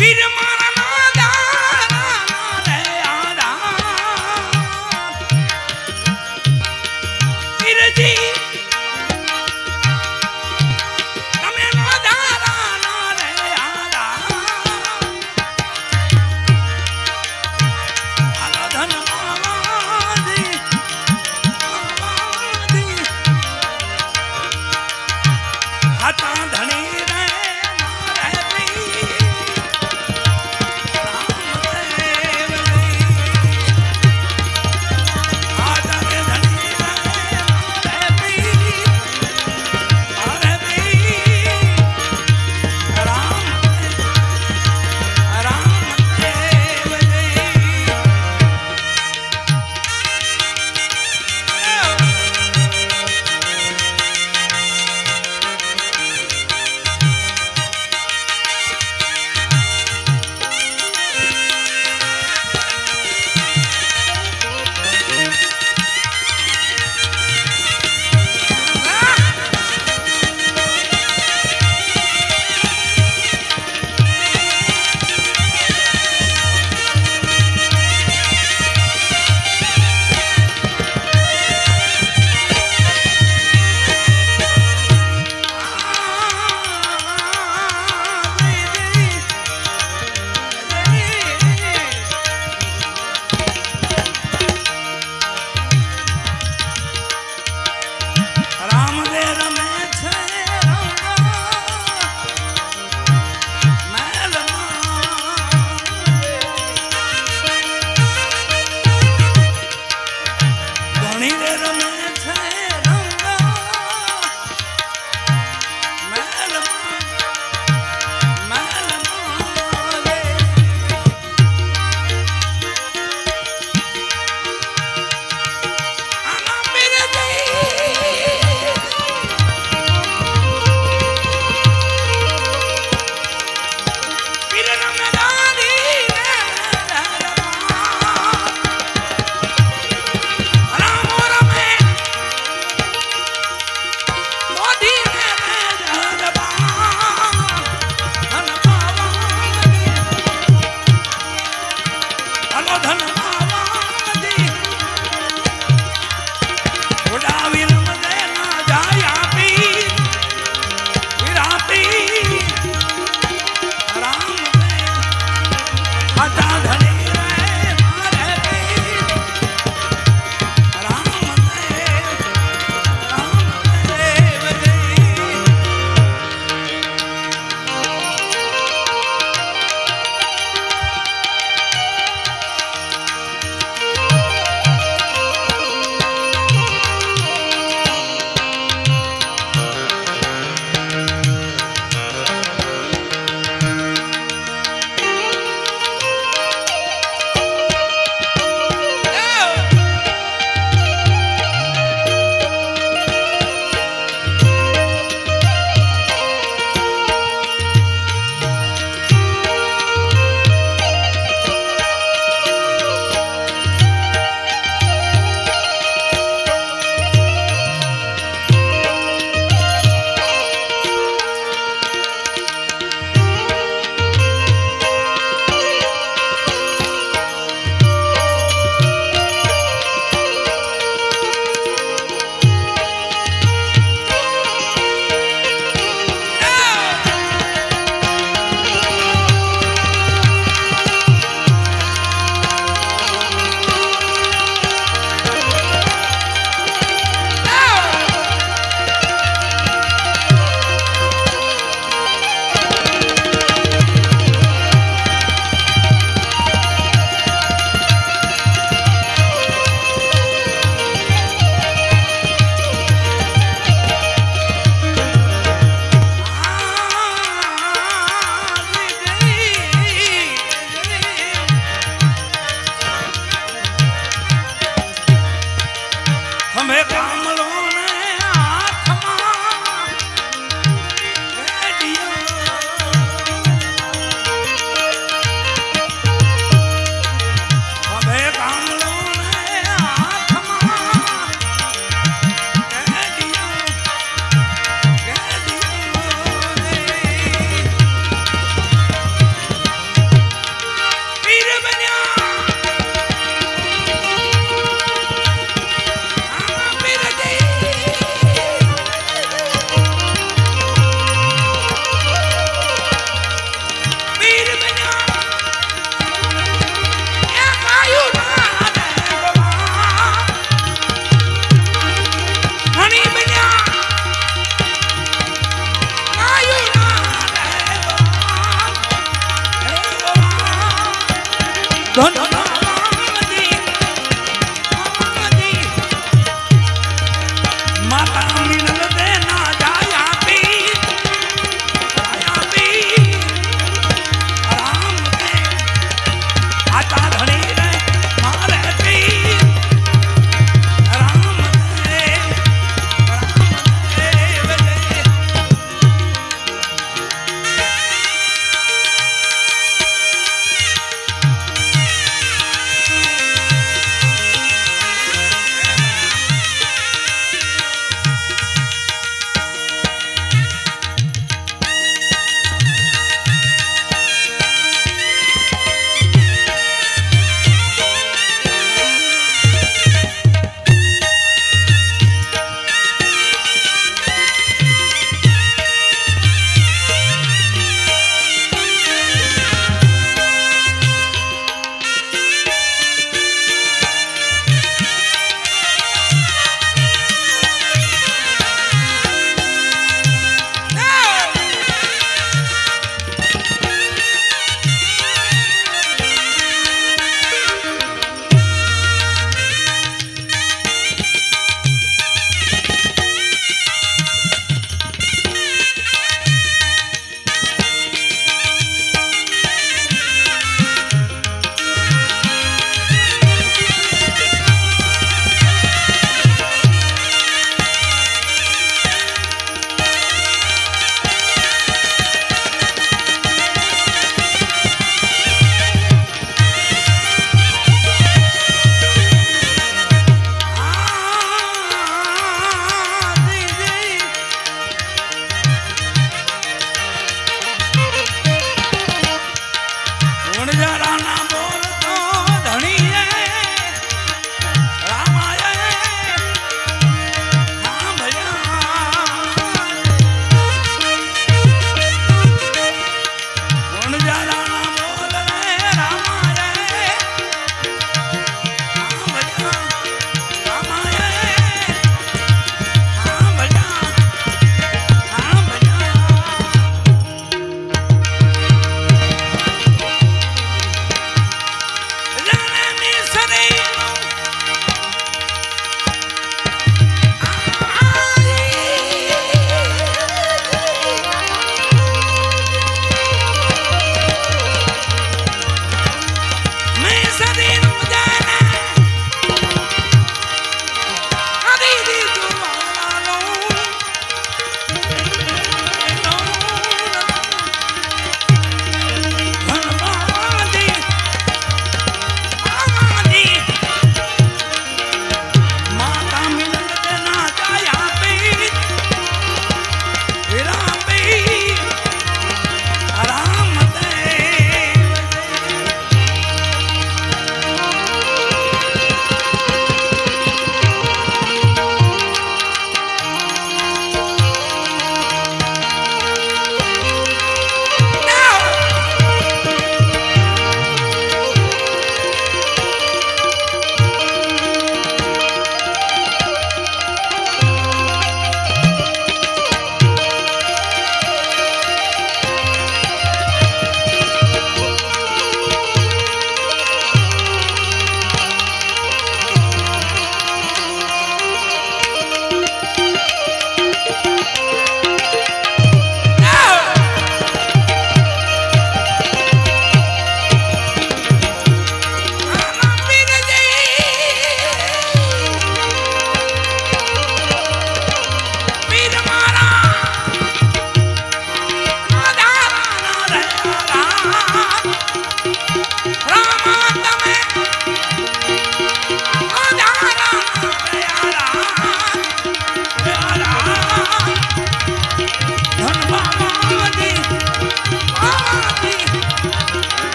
પીર મારા નાદા રે આદા પીરજી તમે નાદા રે આદા આલો ધન માવાદી હાથા ધણી રે મારે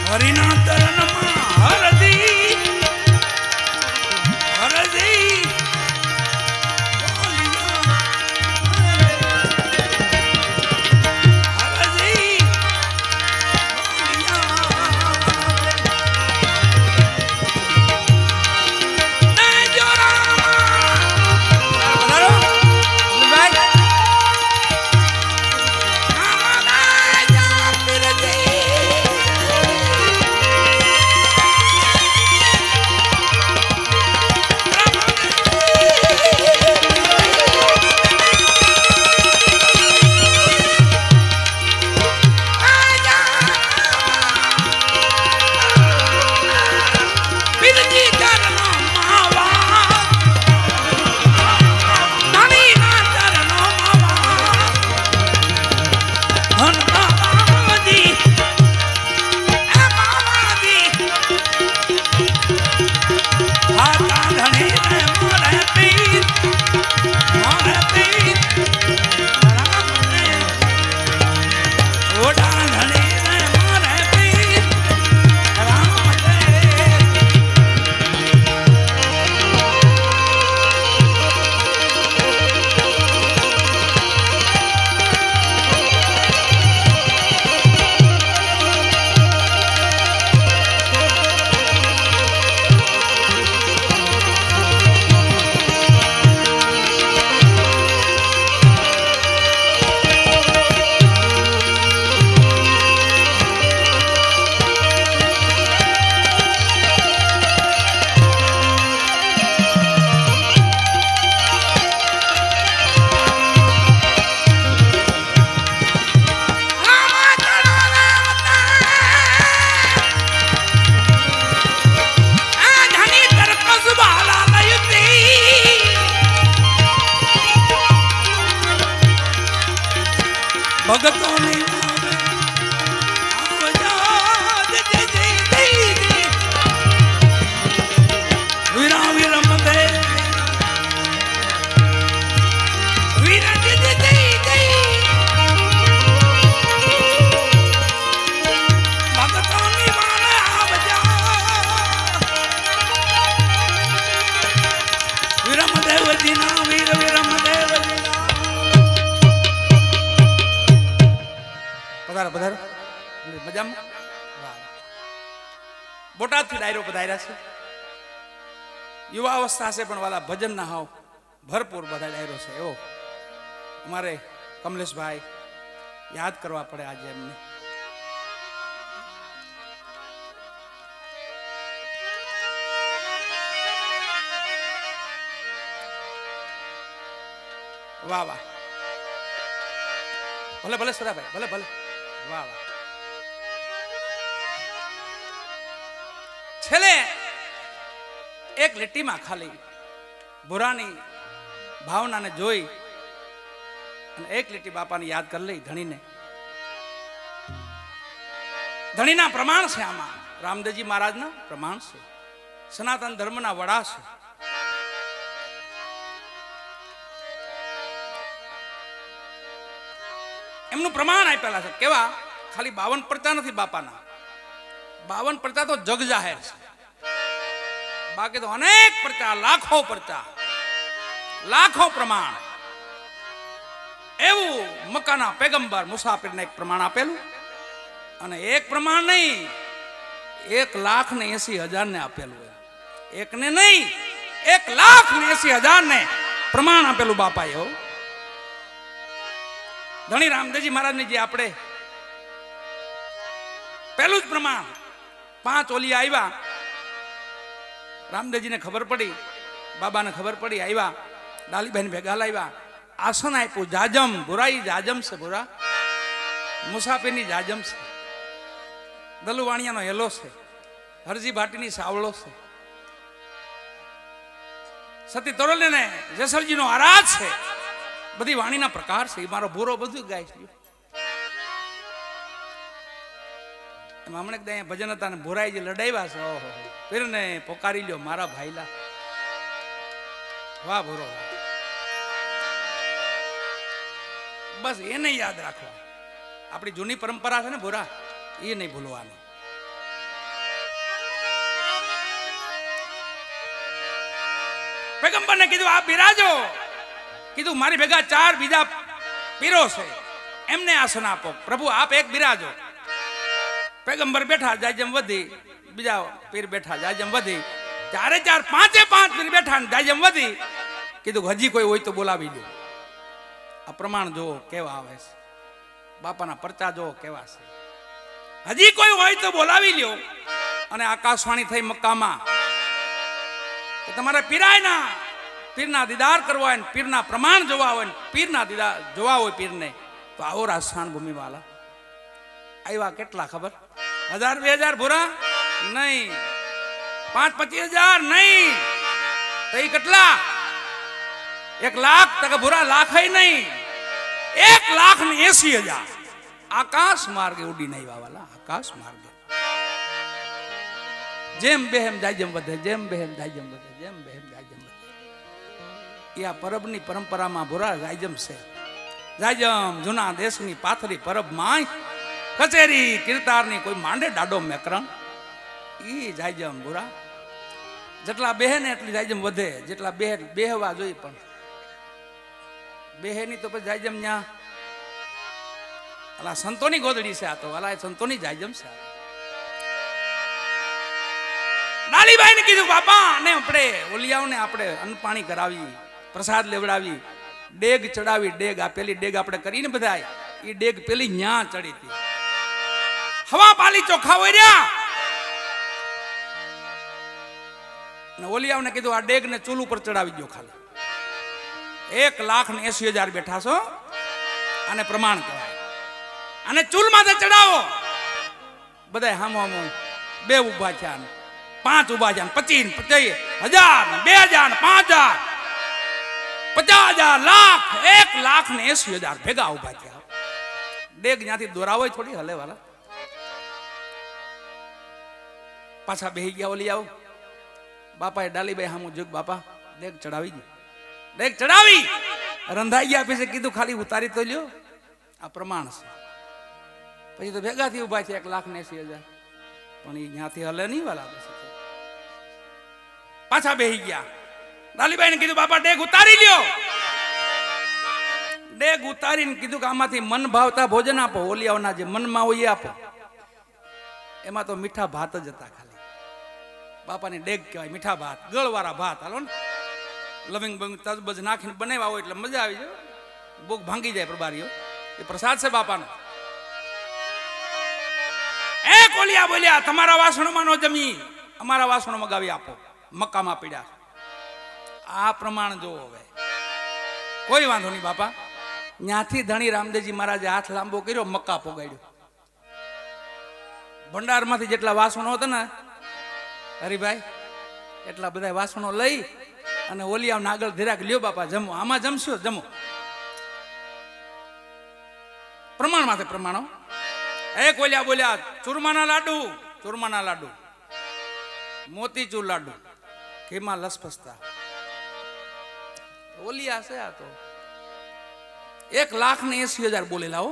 હરિના તરનમાં હરદી હરદી ભગતોની વીરા વિરમ દે વીરા જય જય જય ભગતોની વાલે આવજા વિરમ દેવજીના વીર વિરમ દેવજીના પધારો પધારો મજામાં બોટાદથી ડાયરો પધાર્યા છે યુવા અવસ્થા છે પણ વાલા ભજનના હાવ ભરપૂર બધા ડાયરો છે એવો અમારે કમલેશભાઈ યાદ કરવા પડે આજે એમને વાહ વાહ ભલે ભલે સરાભાઈ ભલે ભલે વાહ વાહ છેલ્લે એક લીટીમાં ખાલી ભુરાની ભાવનાને જોઈ અને એક લીટી બાપાને યાદ કરી લઈ ધણીને ધણીના પ્રમાણ છે આમાં રામદેવજી મહારાજના પ્રમાણ છે સનાતન ધર્મના વડા છે એમનું પ્રમાણ આપેલા છે કેવા ખાલી 52 પરચા નથી બાપાના 52 પરચા તો જગ જાહેર છે બાકી તો અનેક પરચા લાખો પ્રમાણ એવું મક્કાના પેગંબર મુસાફિરને એક પ્રમાણ આપેલું અને એક પ્રમાણ નહીં 1,80,000 ને આપેલું એકને નહીં 1,80,000 ને પ્રમાણ આપેલું બાપાએ હો ધણી રામદેવજી મહારાજની જે આપણે પહેલું જ પ્રમાણ 5 ઓલિયા આવ્યા રામદેવજીને ખબર પડી બાબાને ખબર પડી આવ્યા ડાલીબેન ભેગા લાવ્યા આસન આપ્યું જાજમ ભુરાઈ જાજમ છે ભુરા મુસાફિરની જાજમ છે દલુવાણિયાનો હેલો છે હરજી ભાટીની સાવળો છે સતી તોરલે ને જેસલજીનો આરાધ છે બધી વાણીના પ્રકાર છે મારો ભૂરો બધું ગાય છે એમાં હમણાં કદાચ ભજન હતા ને ભોરાઈ જે લડાવ્યા છે ઓહો પીરને પોકારી લ્યો મારા ભાઈલા વાહ ભૂરો બસ એને યાદ રાખવા આપણી જૂની પરંપરા છે ને ભૂરા એ નહીં ભૂલવાની पैगंबरને કીધું આપ બિરાજો. કીધું મારી ભેગા 4 બીજા પીરો છે, એમને આસન આપો. પ્રભુ આપ એક બિરાજો. पैगंबर બેઠા, જાય જેમ વધી, બીજા પીર બેઠા, જાય જેમ વધી, 4 5 પીર બેઠા, જાય જેમ વધી. કીધું હજી કોઈ હોય તો બોલાવી દો. આ પ્રમાણ જો કેવા આવે છે, બાપાના પરચા જો કેવા છે. હજી કોઈ હોય તો બોલાવી લ્યો. અને આકાશવાણી થઈ મક્કામાં કે તમારે પીરના દીદાર કરવા હોય, પીરના પ્રમાણ જોવા હોય, પીરના દીદાર જોવા હોય પીરને, તો આવો રાજસ્થાન ભૂમિ વાલા. આવ્યા કેટલા ખબર? 1000 2000 ભૂરા નહીં, 5 25 હજાર નહીં, તો એ કેટલા? 1 લાખ તક ભૂરા લાખ નહીં, 1,80,000 આકાશ માર્ગે ઉડીને આવ્યા વાલા. આકાશ માર્ગે જેમ બેહેમ જાય જેમ વધે, જેમ બેહેમ જાય જેમ વધે, જેમ બેહેમ જાય જેમ વધે. એ આ પરબની પરંપરામાં ભૂરા જાયજમ છે. જાયજમ જૂના દેશની પાથરી પરબ માં કચેરી કીર્તારની કોઈ માંડે ડાડો મેકરણ. ઈ જાયજમ ભૂરા જેટલા બેહે ને એટલી જાયજમ વધે. જેટલા બેહવા જોઈએ પણ બેહે ની તો પછી જાયજમ ન્યા અલા સંતોની ગોદડી છે. આ તો અલા સંતોની જાયજમ છે. ડાલીબાઈ ને કીધું બાપા ને આપણે ઓલિયાઓને આપણે અન્ન પાણી કરાવી, પ્રસાદ લેવડાવી, ડેગ ચડાવી. ડેગ આ પેલી ડેગ આપણે કરીને બધા એ ડેગ પેલી ન્યા ચડી હતી. હવા પાલી ચોખા હોય રહ્યા ને ઓલિયાઓને કીધું આ ડેગ ને ચૂલ ઉપર ચડાવી દો. ખાલી 1,80,000 બેઠા છો, અને પ્રમાણ કહેવાય. અને ચૂલ માથે ચડાવો. બધા હામો હામો 2 ઉભા થયા, 5 ઉભા થયા, 25 હજાર, 2,000, 5,000, 50,000, લાખ, 1,80,000 ભેગા ઉભા થયા. ડેગ ત્યાંથી દોરાવો થોડી હલે વાલા. પાછા બેહી ગયા ઓલી આવો. બાપાએ ડાલીબાઈ હામું જોગ, બાપા ડેગ ચડાવી ગયો. ડેગ ચડાવી રંધાઈ ગયા. પછી કીધું ખાલી ઉતારી તો લ્યો, આ પ્રમાણ છે. પછી તો ભેગાથી ઉભા છે 1,80,000, પણ એ ત્યાંથી હલે નહીં વાલા. પાછા બેહી ગયા. ડાલીબાઈ ને કીધું બાપા ડેગ ઉતારી લ્યો. ડેગ ઉતારીને કીધું કે આમાંથી મન ભાવતા ભોજન આપો. ઓલિયાઓના જે મનમાં હોય એ આપો. એમાં તો મીઠા ભાત જ હતા ખાલી. બાપાની ડેગ કહેવાય, મીઠા ભાત, ગળવાળા ભાત. હાલો ને લવિંગ બંગ તજબજ નાખીને બનાવ્યા હોય એટલે મજા આવી જાય. ભૂખ ભાંગી જાય પ્રબારીઓ. એ પ્રસાદ છે બાપાનો. એક ઓલિયા બોલ્યા તમારા વાસણોમાં નો જમી, અમારા વાસણો મગાવી આપો. મક્કામાં પીડ્યા. આ પ્રમાણ જો હવે કોઈ વાંધો નહીં બાપા. ત્યાંથી ધણી રામદેવજી મહારાજે હાથ લાંબો કર્યો, મક્કા પોગાડ્યો. ભંડારમાંથી જેટલા વાસણો હતા ને હરિભાઈ, એટલા બધા વાસણો લઈ અને ઓલિયા આગળ ધીરાક લ્યો બાપા જમો. આમાં જમશો જમો. પ્રમાણ માથે પ્રમાણો. એક ઓલિયા બોલ્યા ચૂરમાના લાડુ, મોતીચૂર લાડુ, ઘીમાં લસફસતા. ઓલિયા છે આ તો. 1,80,000 બોલેલા હો.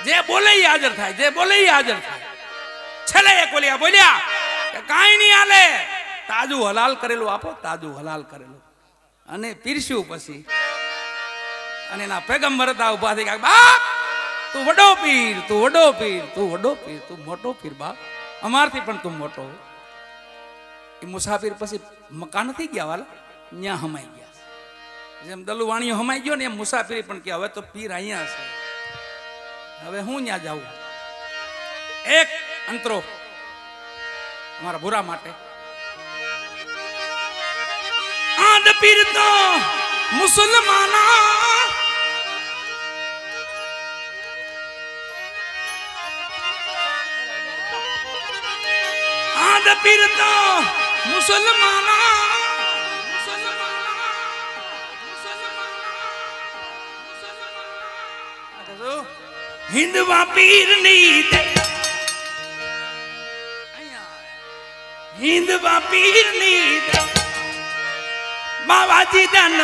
જે બોલે એ હાજર થાય, જે બોલે એ હાજર થાય. છેલ્લે એક ઓલિયા બોલ્યા કે કાંઈ નહીં હાલે, તાજું હલાલ કરેલું આપો, તાજું હલાલ કરેલું. અને પીરસ્યું પછી. અને એના પેગંબર હતા ઉભા થઈ ગયા, બાપ તું વડો પીર, તું વડો પીર, તું વડો પીર, તું મોટો પીર બાપ, અમારથી પણ તું મોટો. એ મુસાફિર પછી મકાન નથી ગયા વાલા, ત્યાં હમાઈ ગયા. જેમ દલુવાણીઓ હમાઈ ગયો ને એમ મુસાફિરી પણ કે હવે તો પીર અહીંયા છે, હવે હું ત્યાં જાઉં. એક અંતરો અમારા ભૂરા માટે. આદ પીર તો મુસલમાના, આદ પીર તો મુસલમાના, હિન્દવા પીર ની હિન્દવા પીર ની બાવાજી દન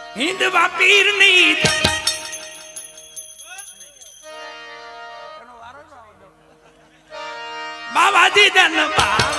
हिंदवा पीर नहीं बाबा जी धन बाबा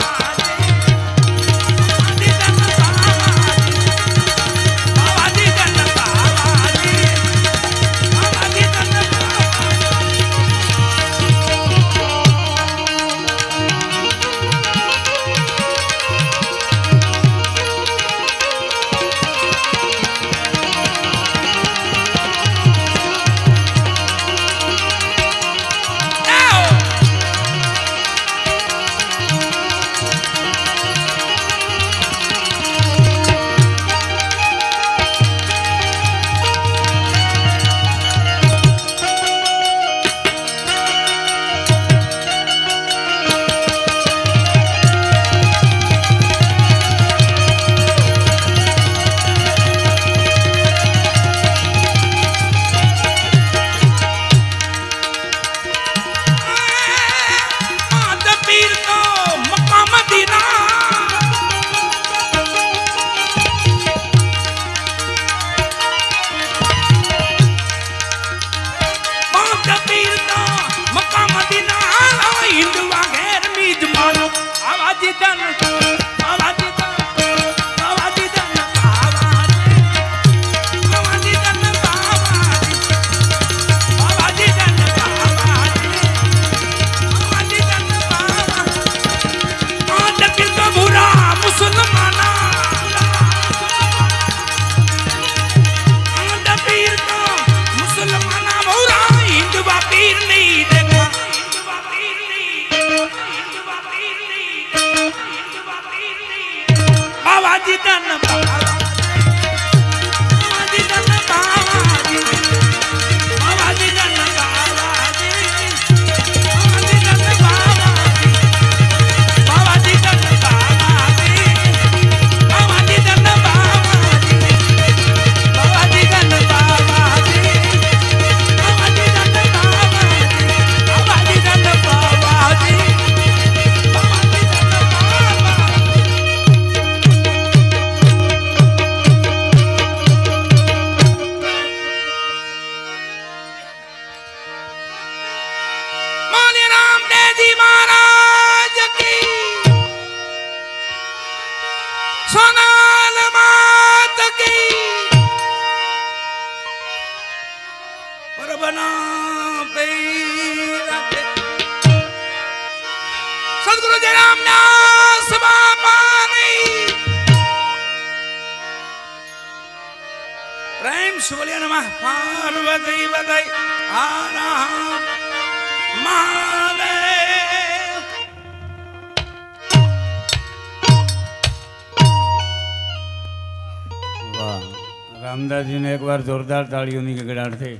रामदास जी ने एक बार जोरदार ताड़ियों की गड़ाड़ थे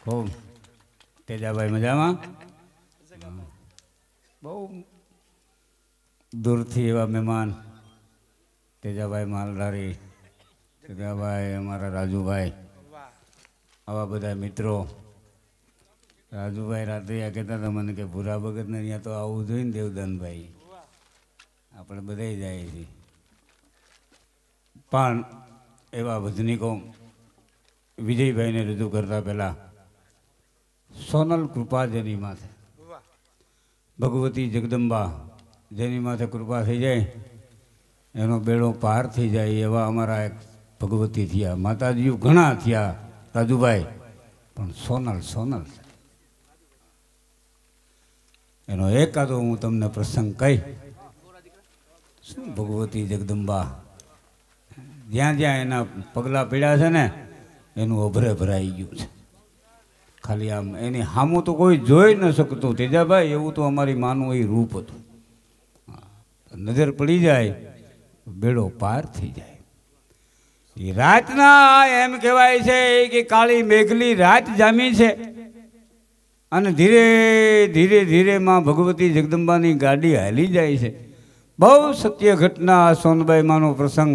खूब तेजा भाई मजा में बहु दूर थी एवं मेहमान तेजा भाई मालधारी तेजा भाई हमारा राजू भाई आवा बधा मित्रों राजू भाई रात कहता था मन के भूरा भगत ने यहाँ तो आવું જોઈએ ને દેવદાન ભાઈ આપણે બધાય જાય છે પણ એવા ભજનીકો વિજયભાઈને રજૂ કરતા પહેલા સોનલ કૃપા જેની માથે ભગવતી જગદંબા જેની માથે કૃપા થઈ જાય એનો બેડો પાર થઈ જાય એવા અમારા એક ભગવતી થયા માતાજીઓ ઘણા થયા રાજુભાઈ પણ સોનલ સોનલ એનો એકાદો હું તમને પ્રસંગ કહી શું ભગવતી જગદંબા જ્યાં જ્યાં એના પગલાં પીડ્યા છે ને એનું અભરે ભરાઈ ગયું છે ખાલી આમ એની સામું તો કોઈ જોઈ ન શકતું તેજાભાઈ એવું તો અમારી માનું એ રૂપ હતું નજર પડી જાય બેડો પાર થઈ જાય એ રાતના એમ કહેવાય છે કે કાળી મેઘલી રાત જામી છે અને ધીરે ધીરે ધીરે માં ભગવતી જગદંબાની ગાડી હાલી જાય છે બહુ સત્ય ઘટના સોનબાઈ માનો પ્રસંગ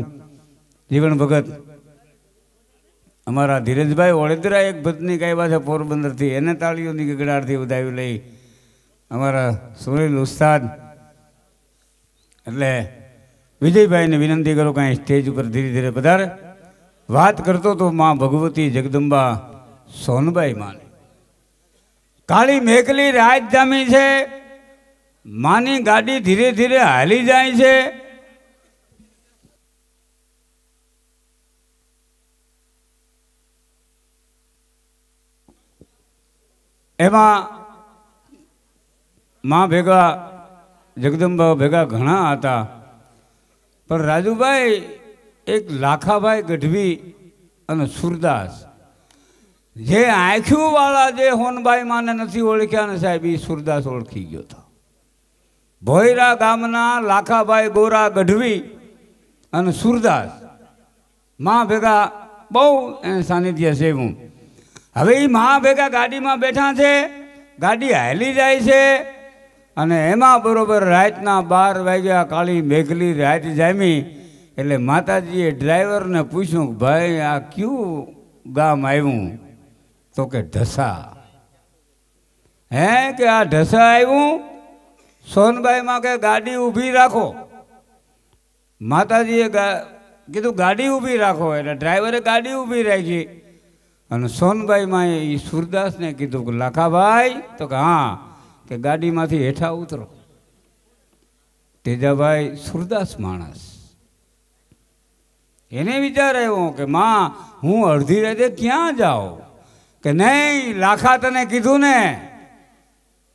જીવન ભગત અમારા ધીરજભાઈ ઓળેદરા એક ભજની ગાયવા છે પોરબંદરથી એને તાળીઓની ગગડાટથી વધાવી લઈ અમારા સુનિલ ઉસ્તાદ એટલે વિજયભાઈને વિનંતી કરો કાંઈ સ્ટેજ ઉપર ધીરે ધીરે પધારે વાત કરતો તો માં ભગવતી જગદંબા સોનબાઈ માની. કાળી મેઘલી રાત જામી છે, માની ગાડી ધીરે ધીરે હાલી જાય છે. એમાં માં ભેગા જગદંબા ભેગા ઘણા હતા, પણ રાજુભાઈ એક લાખાભાઈ ગઢવી અને સુરદાસ જે આંખ્યું વાળા જે હોનબાઈ માને નથી ઓળખ્યા ને સાહેબ, એ સુરદાસ ઓળખી ગયો હતો. ભોયરા ગામના લાખાભાઈ ગોરા ગઢવી અને સુરદાસ માં ભેગા બહુ એને સાનિધ્ય છે. હું હવે એ માં ભેગા ગાડીમાં બેઠા છે, ગાડી હાલી જાય છે અને એમાં બરોબર રાતના 12 વાગ્યા, કાળી મેઘલી રાત જામી. એટલે માતાજીએ ડ્રાઈવરને પૂછ્યું કે ભાઈ આ કયું ગામ આવ્યું? તો કે ઢસા. હે કે આ ઢસા આવ્યું? સોનબાઈમાં કે ગાડી ઊભી રાખો. માતાજીએ કીધું ગાડી ઊભી રાખો, એટલે ડ્રાઈવરે ગાડી ઊભી રાખી. અને સોનબાઈમાં એ સુરદાસને કીધું કે લાખાભાઈ, તો કે હા, કે ગાડીમાંથી હેઠા ઉતરો. તેજાભાઈ સુરદાસ માણસ, એને વિચાર આવ્યો કે માં હું અડધી રાતે ક્યાં જાઉં? કે નહીં, લાખા તને કીધું ને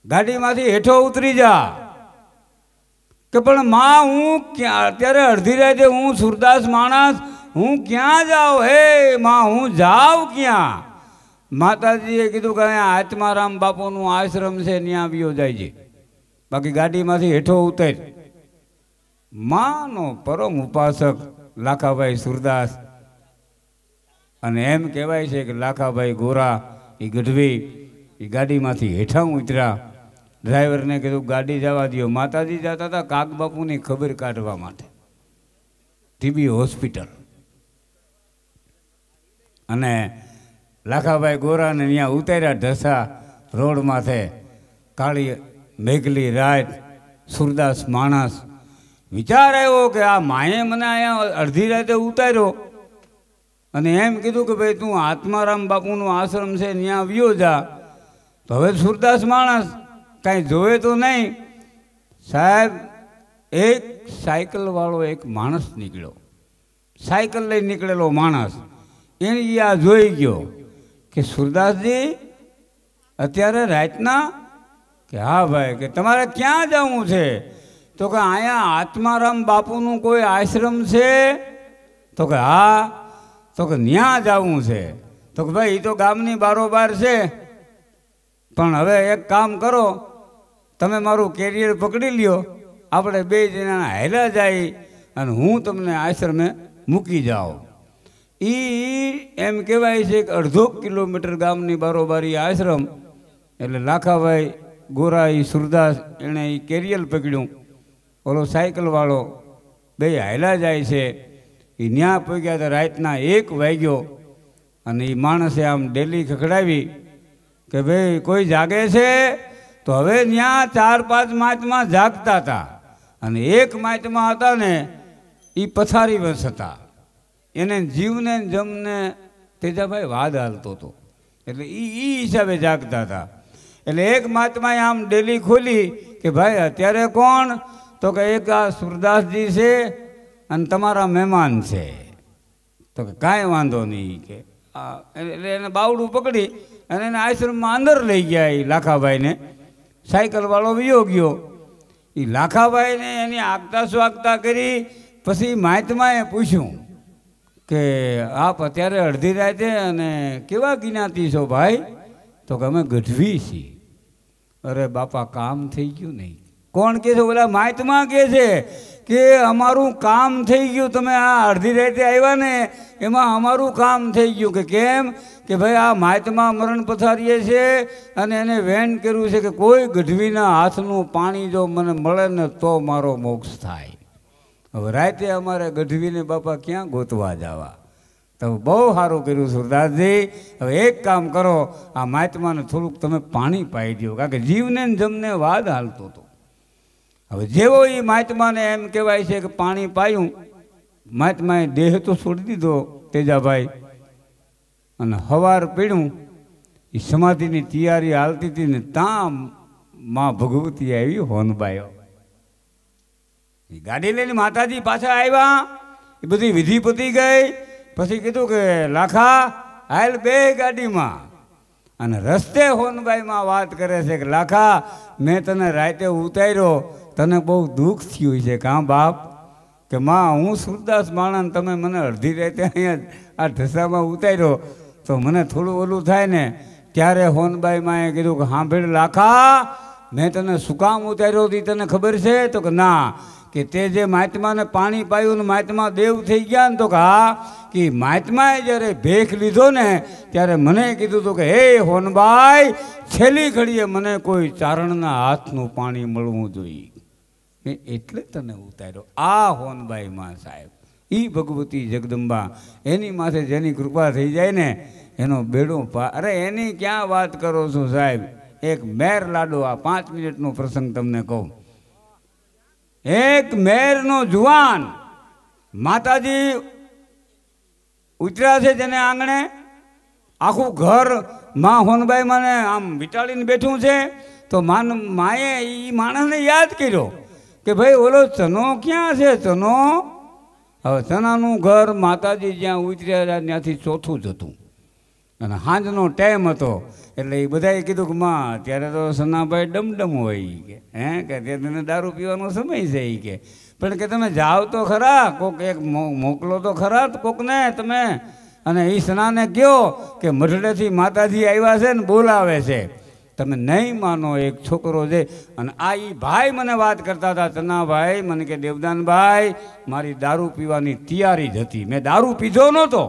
ગાડીમાંથી હેઠો ઉતરી જા. કે પણ માં હું ક્યાં અત્યારે અડધી રાતે, હું સુરદાસ માણસ, હું ક્યાં જાઉં? હે માં હું જાઉં ક્યાં? માતાજીએ કીધું કે અહીંયા આત્મારામ બાપુનું આશ્રમ છે, ત્યાં આવ્યો જાય છે, બાકી ગાડીમાંથી હેઠો ઉતર. માનો પરમ ઉપાસક લાખાભાઈ સુરદાસ, અને એમ કહેવાય છે કે લાખાભાઈ ગોરા એ ગઢવી એ ગાડીમાંથી હેઠા ઉતર્યા. ડ્રાઈવરને કીધું ગાડી જવા દો. માતાજી જતા હતા કાગબાપુની ખબર કાઢવા માટે ટીબી હોસ્પિટલ, અને લાખાભાઈ ગોરાને ત્યાં ઉતાર્યા ઢસા રોડ માથે. કાળી મેઘલી રાત, સુરદાસ માણસ. વિચાર આવ્યો કે આ માએ મને અહીંયા અડધી રાતે ઉતાર્યો અને એમ કીધું કે ભાઈ તું આત્મારામ બાપુનું આશ્રમ છે ત્યાં આવ્યો જા. તો હવે સુરદાસ માણસ કાંઈ જોવે તો નહીં. સાહેબ એક સાયકલવાળો એક માણસ નીકળ્યો, સાયકલ લઈ નીકળેલો માણસ. એને આ જોઈ ગયો કે સુરદાસજી અત્યારે રાતના? કે હા ભાઈ, કે તમારે ક્યાં જવું છે? તો કે અહીંયા આત્મારામ બાપુનું કોઈ આશ્રમ છે? તો કે હા. તો કે ત્યાં જવું છે? તો કે ભાઈ એ તો ગામની બારોબાર છે, પણ હવે એક કામ કરો, તમે મારું કેરિયર પકડી લ્યો, આપણે બે જણા હેલા જાય અને હું તમને આશ્રમે મૂકી જાઉં. એમ કહેવાય છે કે 1.5 કિલોમીટર ગામની બારોબારી આશ્રમ. એટલે લાખાભાઈ ગોરા એ સુરદાસ એણે એ કેરિયર પકડ્યું, ઓલો સાયકલવાળો બે હાયલા જાય છે. એ ન્યા પગ્યા તો રાતના 1 વાગ્યો અને એ માણસે આમ ડેલી ખખડાવી કે ભાઈ કોઈ જાગે છે? તો હવે ત્યાં 4-5 માચમાં જાગતા હતા અને એક માચમાં હતા ને એ પથારી વંશ હતા. એને જીવને જમને તેજાભાઈ વાદ હાલતો હતો, એટલે એ હિસાબે જાગતા હતા. એટલે એક માચમાં આમ ડેલી ખોલી કે ભાઈ અત્યારે કોણ? તો કે એક આ સુરદાસજી છે અને તમારા મહેમાન છે. તો કે કાંઈ વાંધો નહીં. કે એટલે એને બાવડું પકડી અને એને આશ્રમમાં અંદર લઈ ગયા. એ લાખાભાઈને સાયકલવાળો વિયો ગયો. એ લાખાભાઈને એની આગતા સ્વાગતા કરી. પછી માતમાએ પૂછ્યું કે આપ અત્યારે અડધી રાતે અને કેવા જ્ઞાતિ છો ભાઈ? તો કે અમે ગઢવી છીએ. અરે બાપા કામ થઈ ગયું નહીં. કોણ કહે છે? ઓલા માતમાં કહે છે કે અમારું કામ થઈ ગયું, તમે આ અડધી રાતે આવ્યા ને એમાં અમારું કામ થઈ ગયું. કે કેમ? કે ભાઈ આ માતમાં મરણ પથારીએ છે અને એને વેન કર્યું છે કે કોઈ ગઢવીના હાથનું પાણી જો મને મળે ને તો મારો મોક્ષ થાય. હવે રાતે અમારે ગઢવીને બાપા ક્યાં ગોતવા જવા? તો બહુ સારું કર્યું સુરદાસજી. હવે એક કામ કરો, આ માતમાને થોડુંક તમે પાણી પાઈ દો, કારણ કે જીવને જમને વાદ હાલતો હતો. હવે જેવો એ માતમાને એમ કહેવાય છે કે પાણી પાયું, માતમાએ દેહ તો છોડી દીધો તેજાભાઈ, અને હવાર પીડ્યું એ સમાધિની તૈયારી હાલતી હતી ને ત્યાં માં ભગવતી આવી હોનબાયો. એ ગાડી લઈને માતાજી પાછા આવ્યા, એ બધી વિધિ પતી ગઈ. પછી કીધું કે લાખા હાલ બે ગાડીમાં. અને રસ્તે હોનબાઈમાં વાત કરે છે કે લાખા મેં તને રાતે ઉતાર્યો, તને બહુ દુઃખ થયું છે કાં બાપ? કે માં હું સુરદાસ માણસ, તમે મને અડધી રાતે અહીંયા આ ઢસામાં ઉતાર્યો તો મને થોડું ઓલું થાય ને. ત્યારે હોનબાઈ માએ કીધું કે સાંભળ લાખા, મેં તને શું કામ ઉતાર્યો હતી તને ખબર છે? તો કે ના. કે તે જે મહાત્માને પાણી પાયું ને મહાત્મા દેવ થઈ ગયા ને? તો કે હા. કે મહાત્માએ જ્યારે ભેખ લીધો ને ત્યારે મને કીધું હતું કે હે હોનબાઈ, છેલ્લી ઘડીએ મને કોઈ ચારણના હાથનું પાણી મળવું જોઈએ, એટલે તને ઉતાર્યો. આ હોનબાઈ માં સાહેબ, એ ભગવતી જગદંબા, એની માથે જેની કૃપા થઈ જાય ને એનો બેડો અરે એની ક્યાં વાત કરો છો સાહેબ. એક મેર લાડો, આ 5 મિનિટનો પ્રસંગ તમને કહું. એક મેરનો જુવાન માતાજી ઉતર્યા છે જેને આંગણે, આખું ઘર માં હોનબાઈ માને આમ વિટાળીને બેઠું છે. તો માએ એ માણસને યાદ કર્યો કે ભાઈ ઓલો ચનો ક્યાં છે? ચનો. હવે ચનાનું ઘર માતાજી જ્યાં ઉતર્યા ત્યાંથી ચોથું જ હતું, અને સાંજનો ટાઈમ હતો. એટલે એ બધાએ કીધું કે માં ત્યારે તો સનાભાઈ ડમડમ હોય કે કે તેને દારૂ પીવાનો સમય છે એ કે, પણ કે તમે જાઓ તો ખરા, કોક એક મોકલો તો ખરા કોકને તમે. અને એ સનાને કહો કે મઢડેથી માતાજી આવ્યા છે ને બોલાવે છે. તમે નહીં માનો, એક છોકરો છે. અને આ એ ભાઈ મને વાત કરતા હતા, ચનાભાઈ મને કે દેવદાનભાઈ મારી દારૂ પીવાની તૈયારી જ હતી, મેં દારૂ પીધો નહોતો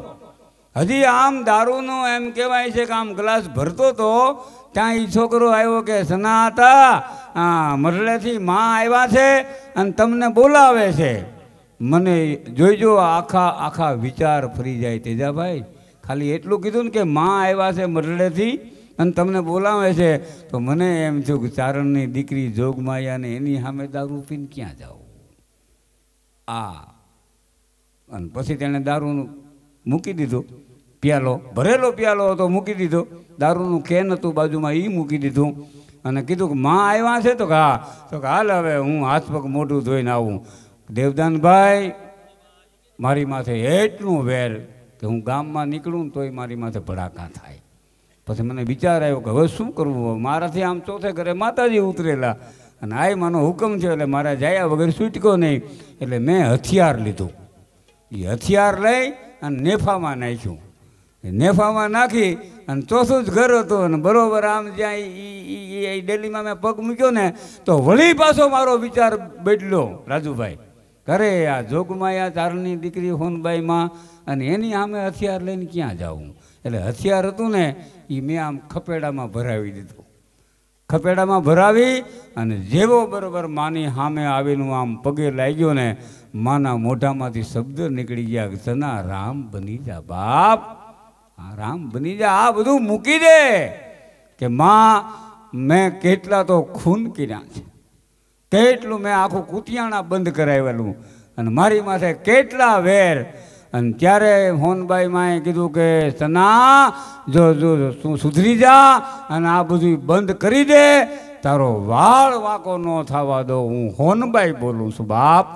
હજી. આમ દારૂનો એમ કહેવાય છે કે આમ ગ્લાસ ભરતો હતો ત્યાં એ છોકરો આવ્યો કે સના હતા, મરલેથી માં આવ્યા છે અને તમને બોલાવે છે. મને જોઈજો આખા વિચાર ફરી જાય તેજાભાઈ. ખાલી એટલું કીધું ને કે માં આવ્યા છે મરલેથી અને તમને બોલાવે છે, તો મને એમ થયું કે ચારણની દીકરી જોગમાયાને એની સામે દારૂ પીને ક્યાં જાઉં. અને પછી તેણે દારૂનું મૂકી દીધું. પ્યાલો ભરેલો પ્યાલો હતો મૂકી દીધો, દારૂનું કેન હતું બાજુમાં એ મૂકી દીધું. અને કીધું કે માં આવ્યા છે? તો કે હા. તો કે હાલ હવે હું હાથ પગ મોઢું ધોઈને આવું. દેવદાનભાઈ મારી માથે એટલું વેર કે હું ગામમાં નીકળું ને તોય મારી માથે ભડાકા થાય. પછી મને વિચાર આવ્યો કે હવે શું કરવું? મારાથી આમ ચોથે ઘરે માતાજી ઉતરેલા અને આ માનો હુકમ છે એટલે મારા જાયા વગર છૂટકો નહીં. એટલે મેં હથિયાર લીધું. એ હથિયાર લઈ અને નેફામાં નાખ્યું. નેફામાં નાખી અને ચોથું જ ઘર હતું. અને બરોબર આમ જ્યાં એ ડેલીમાં મેં પગ મૂક્યો ને તો વળી પાછો મારો વિચાર બદલ્યો રાજુભાઈ. ઘરે આ જોગમાયા ચારણની દીકરી હોનબાઈમાં, અને એની સામે હથિયાર લઈને ક્યાં જાઉં? એટલે હથિયાર હતું ને એ મેં આમ ખપેડામાં ભરાવી દીધું. ખપેડામાં ભરાવી અને જેવો બરોબર માની સામે આવીને આમ પગે લાગ્યો ને, માના મોઢામાંથી શબ્દ નીકળી ગયા, સના રામ બની જા બાપ, રામ બની જા. આ બધું મૂકી દે કે માં મેં કેટલા તો ખૂન કર્યા છે, કેટલું મેં આખું કુતિયાણા બંધ કરાવેલું, અને મારી માથે કેટલા વેર. અને ત્યારે હોનબાઈ માએ કીધું કે સના જો તું સુધરી જા અને આ બધું બંધ કરી દે, તારો વાળ વાંકો ન થવા દો, હું હોનબાઈ બોલું છું બાપ.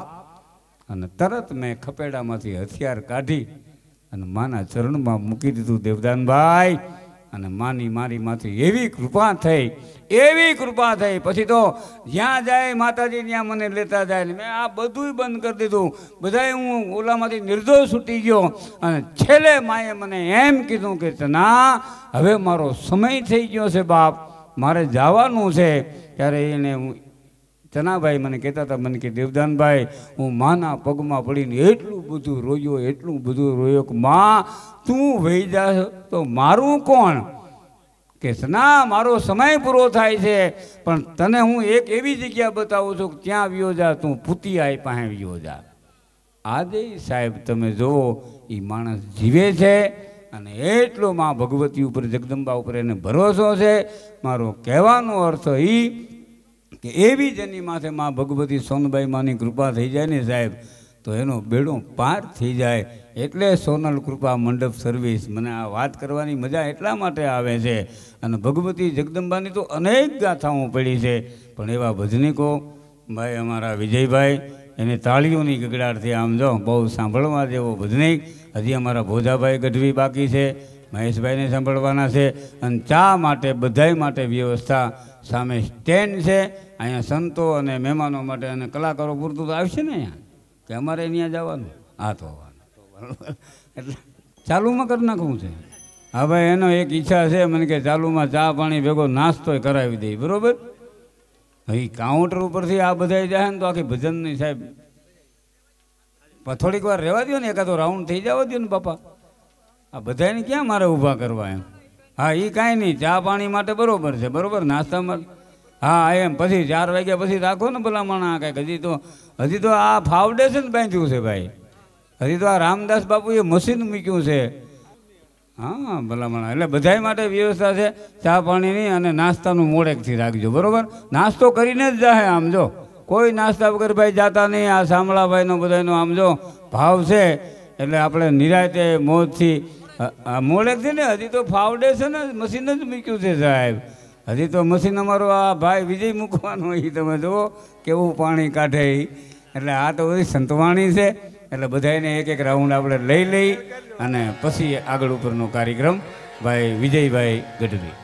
અને તરત મેં ખપેડામાંથી હથિયાર કાઢી અને માના ચરણમાં મૂકી દીધું દેવદાનભાઈ. અને માની મારી માંથી એવી કૃપા થઈ. પછી તો જ્યાં જાય માતાજી ત્યાં મને લેતા જાય ને મેં આ બધું બંધ કરી દીધું. બધાય હું ઓલામાંથી નિર્દોષ છૂટી ગયો. અને છેલ્લે માએ મને એમ કીધું કે ના હવે મારો સમય થઈ ગયો છે બાપ, મારે જવાનું છે. ત્યારે એને ચનાભાઈ મને કહેતા હતા, મને કે દેવદાનભાઈ હું માના પગમાં પડીને એટલું બધું રોયો કે માં તું વહી જા તો મારું કોણ? કે સના મારો સમય પૂરો થાય છે, પણ તને હું એક એવી જગ્યા બતાવું છું કે ત્યાં વ્યો જા, તું પુતિયાઈ પાસે વ્યો જા. આજે સાહેબ તમે જુઓ એ માણસ જીવે છે અને એટલો માં ભગવતી ઉપર જગદંબા ઉપર એને ભરોસો છે. મારો કહેવાનો અર્થ એ કે એવી જેની માથે માં ભગવતી સોનબાઈ માની કૃપા થઈ જાય ને સાહેબ, તો એનો બેડો પાર થઈ જાય. એટલે સોનલ કૃપા મંડપ સર્વિસ મને આ વાત કરવાની મજા એટલા માટે આવે છે. અને ભગવતી જગદંબાની તો અનેક ગાથાઓ પડી છે, પણ એવા ભજનીકો ભાઈ અમારા વિજયભાઈ એને તાળીઓની ગગડાટથી આમ જો બહુ સાંભળવા જેવો ભજનીક. હજી અમારા ભોજાભાઈ ગઢવી બાકી છે, મહેશભાઈને સાંભળવાના છે. અને ચા માટે બધાય માટે વ્યવસ્થા સામે સ્ટેન્ડ છે. અહીંયા સંતો અને મહેમાનો માટે અને કલાકારો પૂરતું તો આવશે ને અહીંયા, કે અમારે અહીંયા જવાનું? હા તો એટલે ચાલુમાં કરી નાખવું છે. હા ભાઈ, એનો એક ઈચ્છા છે મને કે ચાલુમાં ચા પાણી ભેગો નાસ્તો કરાવી દઈ, બરોબર? હવે કાઉન્ટર ઉપરથી આ બધા જાય ને તો આખી ભજન નહીં સાહેબ, થોડીક વાર રહેવા દો ને, એકાદો રાઉન્ડ થઈ જવા દો ને બાપા. આ બધાને ક્યાં મારે ઊભા કરવા એમ? હા એ કાંઈ નહીં, ચા પાણી માટે બરોબર છે, બરોબર, નાસ્તામાં હા એમ પછી 4 વાગ્યા પછી રાખો ને ભલામણ. કંઈક હજી તો આ ફાઉન્ડેશન બાંધ્યું છે ભાઈ, હજી તો આ રામદાસ બાપુએ મશીન મૂક્યું છે. હા ભલામણ, એટલે બધા માટે વ્યવસ્થા છે ચા પાણીની, અને નાસ્તાનું મોડેકથી રાખજો, બરોબર? નાસ્તો કરીને જ જાહે આમ જો, કોઈ નાસ્તા વગર ભાઈ જાતા નહીં. આ શામળાભાઈનો બધાનો આમ જો ભાવ છે, એટલે આપણે નિરાયતે મોજથી મોડેકથી ને. હજી તો ફાઉન્ડેશન જ મશીન જ મૂક્યું છે સાહેબ, હજી તો મશીન અમારો આ ભાઈ વિજય મૂકવાનો, એ તમે જુઓ કેવું પાણી કાઢે. એટલે આ તો બધી સંતવાણી છે. એટલે બધાને એક રાઉન્ડ આપણે લઈ અને પછી આગળ ઉપરનો કાર્યક્રમ ભાઈ વિજયભાઈ ગઢવી.